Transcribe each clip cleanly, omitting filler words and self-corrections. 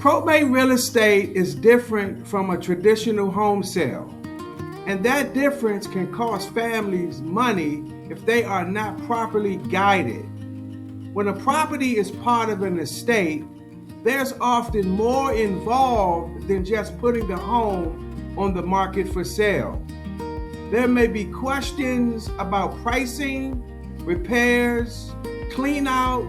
Probate real estate is different from a traditional home sale, and that difference can cost families money if they are not properly guided. When a property is part of an estate, there's often more involved than just putting the home on the market for sale. There may be questions about pricing, repairs, clean out,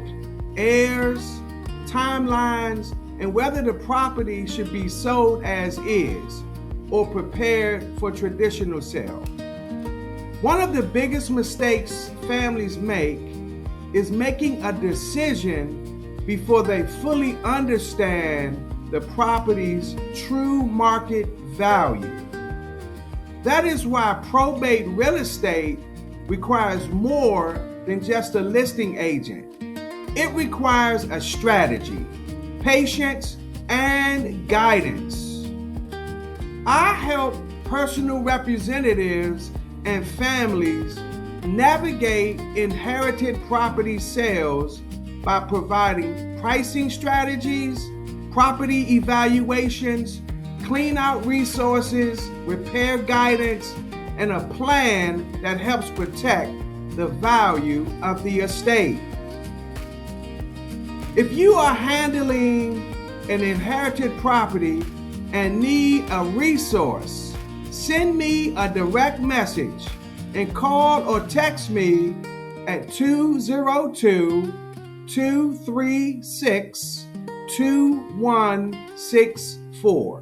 heirs, timelines, and whether the property should be sold as is or prepared for traditional sale. One of the biggest mistakes families make is making a decision before they fully understand the property's true market value. That is why probate real estate requires more than just a listing agent. It requires a strategy, patience, and guidance. I help personal representatives and families navigate inherited property sales by providing pricing strategies, property evaluations, clean out resources, repair guidance, and a plan that helps protect the value of the estate. If you are handling an inherited property and need a resource, send me a direct message and call or text me at 202-236-2164.